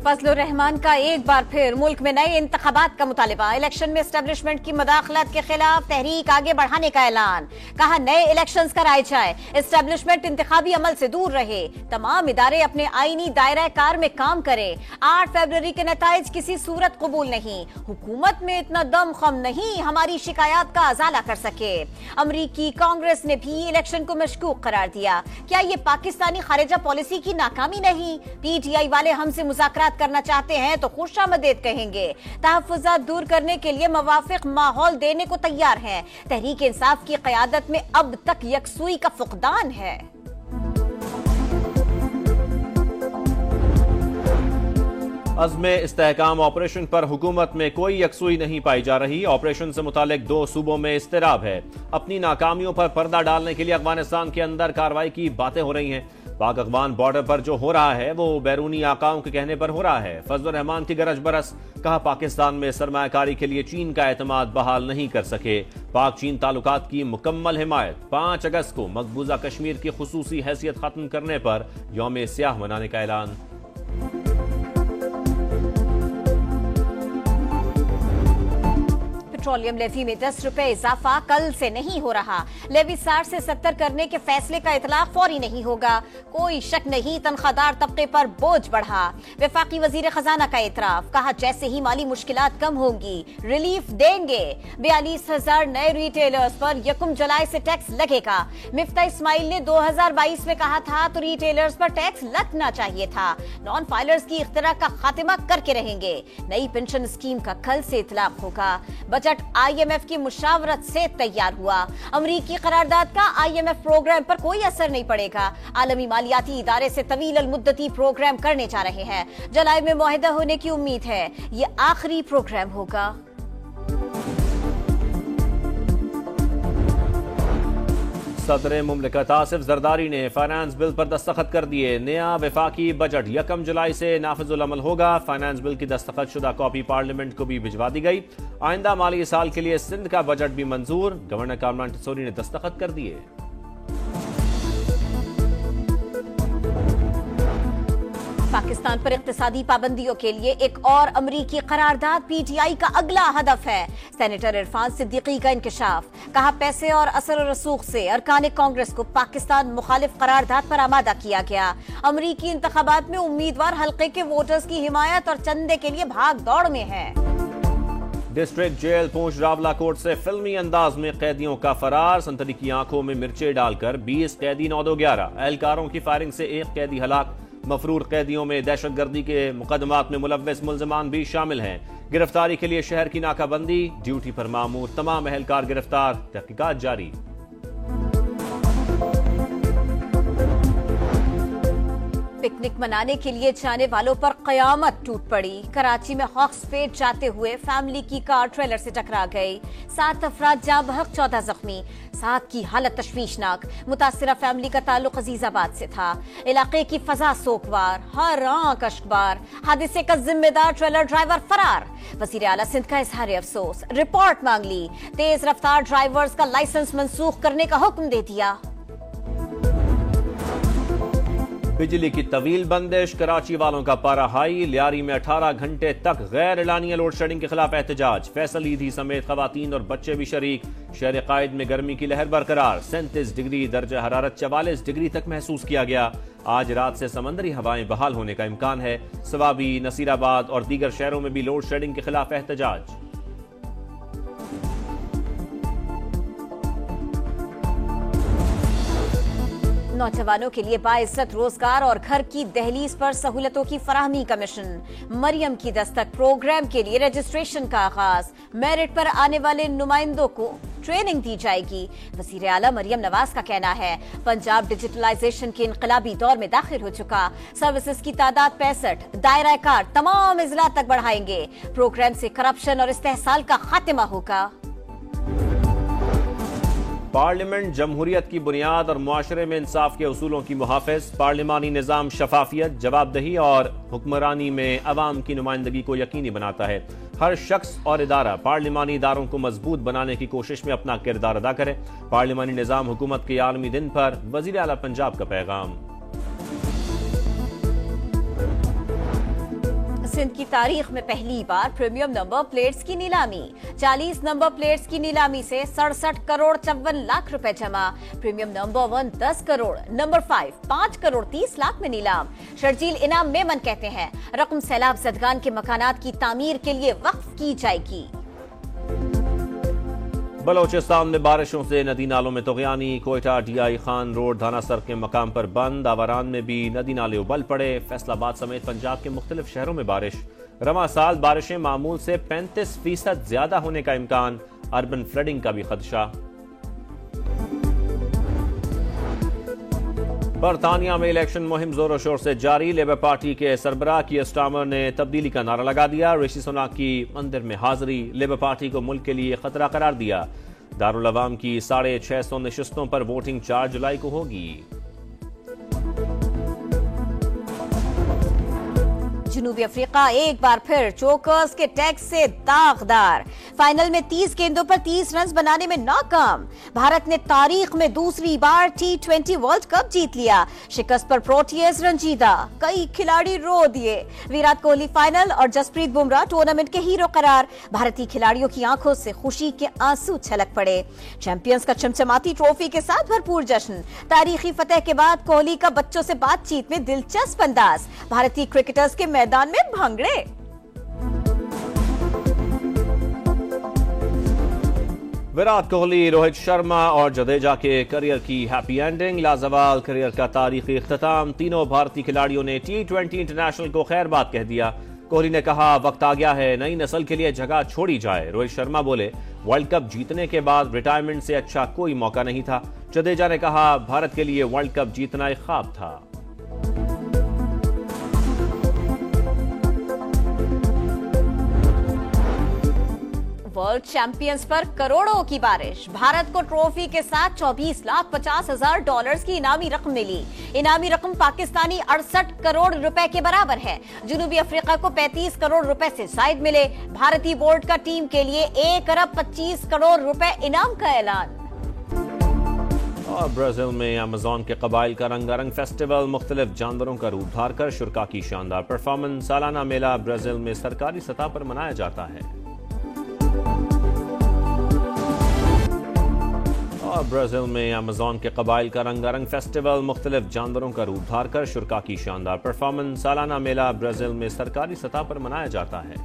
फजलुर रहमान का एक बार फिर मुल्क में नए इंतखाबात का मुतालिबा। इलेक्शन में एस्टेब्लिशमेंट की मदाखलत के खिलाफ तहरीक आगे बढ़ाने का ऐलान। कहा नए इलेक्शंस कराए जाए, एस्टेब्लिशमेंट इंतखाबी अमल से दूर रहे, तमाम इदारे अपने आईनी दायरा कार में काम करें। 8 फरवरी के नताइज किसी सूरत कबूल नहीं। हुकूमत में इतना दम खम नहीं हमारी शिकायत का अजाला कर सके। अमरीकी कांग्रेस ने भी इलेक्शन को मशकूक करार दिया। क्या ये पाकिस्तानी खारिजा पॉलिसी की नाकामी नहीं? पीटीआई वाले हमसे मुज़ाकरात करना चाहते हैं तो खुशामदीद कहेंगे। तहफ़्फ़ुज़ात दूर करने के लिए मुवाफ़िक़ माहौल देने को तैयार हैं। तहरीक इंसाफ की क़यादत में अब तक यकसुई का फुक़दान है। अज़्मे इस्तेहकाम ऑपरेशन पर हुकूमत में कोई यकसुई नहीं पाई जा रही। ऑपरेशन से मुतालिक 2 सूबों में इस्तिराब है। अपनी नाकामियों पर पर्दा डालने के लिए अफगानिस्तान के अंदर कार्रवाई की बातें हो रही हैं। पाक अफगान बॉर्डर पर जो हो रहा है वो बैरूनी आकाओं के कहने पर हो रहा है। फजलुर रहमान की गरज बरस। कहा पाकिस्तान में सरमायाकारी के लिए चीन का एतमाद बहाल नहीं कर सके। पाक चीन ताल्लुकात की मुकम्मल हिमायत। 5 अगस्त को मकबूजा कश्मीर की खुसूसी हैसियत खत्म करने पर यौम स्याह मनाने का ऐलान। पेट्रोलियम लेवी में 10 रुपए इजाफा कल से नहीं हो रहा। लेवी 60 से 70 करने के फैसले का इतलाक फौरी नहीं होगा। कोई शक नहीं तनख्वाहदार तबके पर बोझ बढ़ा। वफाकी वजीर खजाना का इतराफ। कहा जैसे ही माली मुश्किलात कम होंगी रिलीफ देंगे। 42,000 नए रिटेलर्स पर 1 जुलाई से टैक्स लगेगा। मिफ्ता इस्माइल ने 2022 में कहा था तो रिटेलर्स पर टैक्स लगना चाहिए था। नॉन फाइलर्स की इख्तिरा का खात्मा करके रहेंगे। नई पेंशन स्कीम का कल से इतलाक होगा। बजट IMF की मुशावरत से तैयार हुआ। अमरीकी करारदाद का IMF प्रोग्राम पर कोई असर नहीं पड़ेगा। आलमी मालियाती इदारे से तवील अल मुद्दती प्रोग्राम करने जा रहे हैं। जुलाई में मुआहिदा होने की उम्मीद है। ये आखिरी प्रोग्राम होगा। सदर मुमलिकत आसिफ जरदारी ने फाइनेंस बिल पर दस्तखत कर दिए। नया वफाकी बजट 1 जुलाई से नाफिजुल अमल होगा। फाइनेंस बिल की दस्तखत शुदा कॉपी पार्लियामेंट को भी भिजवा दी गई। आइंदा माली साल के लिए सिंध का बजट भी मंजूर। गवर्नर कामरान टिसोरी ने दस्तखत कर दिए। पाकिस्तान पर इक्तिसादी पाबंदियों के लिए एक और अमरीकी करारदाद पीटीआई का अगला हदफ है। सेनेटर इरफान सिद्दीकी का इंकशाफ। कहा पैसे और असर और रसूख से अरकान कांग्रेस को पाकिस्तान मुखालिफ करारदाद पर आमादा किया गया। अमरीकी इंतखाबात में उम्मीदवार हल्के के वोटर्स की हिमायत और चंदे के लिए भाग दौड़ में है। डिस्ट्रिक्ट जेल पूंछ रावला कोर्ट से फिल्मी अंदाज में कैदियों का फरार। संतरी की आंखों में मिर्चें डालकर 20 कैदी 9/11। एहलकारों की फायरिंग से 1 कैदी हलाक। मफरूर कैदियों में दहशतगर्दी के मुकदमात में मुलव्वस मुल्ज़िमान भी शामिल हैं। गिरफ्तारी के लिए शहर की नाकाबंदी। ड्यूटी पर मामूर तमाम एहलकार गिरफ्तार। तहकीकात जारी। पिकनिक मनाने के लिए जाने वालों पर कयामत टूट पड़ी। कराची में हॉक्सफेड जाते हुए फैमिली की कार ट्रेलर से टकरा गई। 7 अफराद जाँ बहक, 14 जख्मी। 7 की हालत तशवीशनाक। मुतासिरा फैमिली का ताल्लुक अजीजाबाद से था। इलाके की फजा सोकवार, हर आंख अश्कबार। हादसे का जिम्मेदार ट्रेलर ड्राइवर फरार। वजीर आला सिंध का इजहार अफसोस। रिपोर्ट मांग ली। तेज रफ्तार ड्राइवर्स का लाइसेंस मंसूख करने का हुक्म दे दिया। बिजली की तवील बंदिश। कराची वालों का पारा हाई। लियारी में 18 घंटे तक गैर एलानिया लोड शेडिंग के खिलाफ एहतजाज। फैसल ईदी समेत खवातीन और बच्चे भी शरीक। शहर कायद में गर्मी की लहर बरकरार। 37 डिग्री दर्जा हरारत 44 डिग्री तक महसूस किया गया। आज रात से समंदरी हवाएं बहाल होने का इम्कान है। सवाबी, नसीराबाद और दीगर शहरों में भी लोड शेडिंग के खिलाफ एहतजाज। नौजवानों के लिए बाइज्जत रोजगार और घर की दहलीज पर सहूलतों की फराहमी का मिशन। मरियम की दस्तक प्रोग्राम के लिए रजिस्ट्रेशन का आगाज। मेरिट पर आने वाले नुमाइंदों को ट्रेनिंग दी जाएगी। वजीर आला मरियम नवाज का कहना है पंजाब डिजिटलाइजेशन के इनकलाबी दौर में दाखिल हो चुका। सर्विसेज की तादाद 65। दायरा कार तमाम इजला तक बढ़ाएंगे। प्रोग्राम से करप्शन और इस्तेहसाल का खात्मा होगा। पार्लियामेंट जमहूरियत की बुनियाद और मुआशरे में इंसाफ के उसूलों की मुहाफिज। पार्लिमानी निज़ाम शफाफियत, जवाबदही और हुक्मरानी में अवाम की नुमाइंदगी को यकीनी बनाता है। हर शख्स और इदारा पार्लिमानी इदारों को मजबूत बनाने की कोशिश में अपना किरदार अदा करे। पार्लिमानी निज़ाम हुकूमत के आलमी दिन पर वज़ीर आला पंजाब का पैगाम। सिंध की तारीख में पहली बार प्रीमियम नंबर प्लेट्स की नीलामी। 40 नंबर प्लेट्स की नीलामी से 67 करोड़ 54 लाख रुपए जमा। Premium number 1 10 crore, number 5 5 crore 30 lakh में नीलाम। शर्जील इनाम मेमन कहते हैं रकम सैलाब ज़दगान के मकानात की तामीर के लिए वक्फ की जाएगी। बलोचिस्तान में बारिशों से नदी नालों में तुग़यानी। कोयटा DI खान रोड धानासर के मकाम पर बंद। आवारान में भी नदी नाले उबल पड़े। फैसलाबाद समेत पंजाब के मुख्तलिफ शहरों में बारिश। रवां साल बारिशें मामूल से 35% ज्यादा होने का इम्कान। अर्बन फ्लडिंग का भी खदशा। बरतानिया में इलेक्शन मुहिम जोरों शोर से जारी। लेबर पार्टी के सरबराह कीयर स्टार्मर ने तब्दीली का नारा लगा दिया। ऋषि सुनाक की मंदिर में हाजिरी। लेबर पार्टी को मुल्क के लिए खतरा करार दिया। दारुल अवाम की 650 नशिस्तों पर वोटिंग 4 जुलाई को होगी। जनूबी अफ्रीका एक बार फिर चोकर्स के टैक्स से दागदार। फाइनल में 30 गेंदों पर 30 रन बनाने में नाकाम। भारत ने तारीख में दूसरी बार T20 वर्ल्ड कप जीत लिया। शिकस्त पर प्रोटियर्स रंजीदा। कई खिलाड़ी रो दिए। विराट कोहली फाइनल और जसप्रीत बुमराह टूर्नामेंट के हीरो करार। भारतीय खिलाड़ियों की आंखों से खुशी के आंसू छलक पड़े। चैंपियंस का चमचमाती ट्रॉफी के साथ भरपूर जश्न। तारीखी फतेह के बाद कोहली का बच्चों से बातचीत में दिलचस्प अंदाज। भारतीय क्रिकेटर्स के मैदान में भंगड़े। विराट कोहली, रोहित शर्मा और जडेजा के करियर की हैप्पी एंडिंग। लाजवाल करियर का तारीखी इख्तिताम। तीनों भारतीय खिलाड़ियों ने T20 इंटरनेशनल को खैरबाद कह दिया। कोहली ने कहा वक्त आ गया है नई नस्ल के लिए जगह छोड़ी जाए। रोहित शर्मा बोले वर्ल्ड कप जीतने के बाद रिटायरमेंट से अच्छा कोई मौका नहीं था। जडेजा ने कहा भारत के लिए वर्ल्ड कप जीतना एक ख्वाब था। वर्ल्ड चैंपियंस पर करोड़ों की बारिश। भारत को ट्रॉफी के साथ 24,50,000 डॉलर्स की इनामी रकम मिली। इनामी रकम पाकिस्तानी 68 करोड़ रुपए के बराबर है। जनूबी अफ्रीका को 35 करोड़ रुपए से जायद मिले। भारतीय बोर्ड का टीम के लिए 1 अरब 25 करोड़ रुपए इनाम का ऐलान। और ब्राजील में अमेज़न के कबाइल का रंगारंग फेस्टिवल। मुख्तलिफ जानवरों का रूप धार कर शुरा की शानदार परफॉर्मेंस। सालाना मेला ब्राजील में सरकारी सतह पर मनाया जाता है। और ब्राजील में अमेज़न के कबाइल का रंगारंग फेस्टिवल। मुख्तलिफ जानवरों का रूप धार कर शुरा की शानदार परफॉर्मेंस। सालाना मेला ब्राजील में सरकारी सतह पर मनाया जाता है।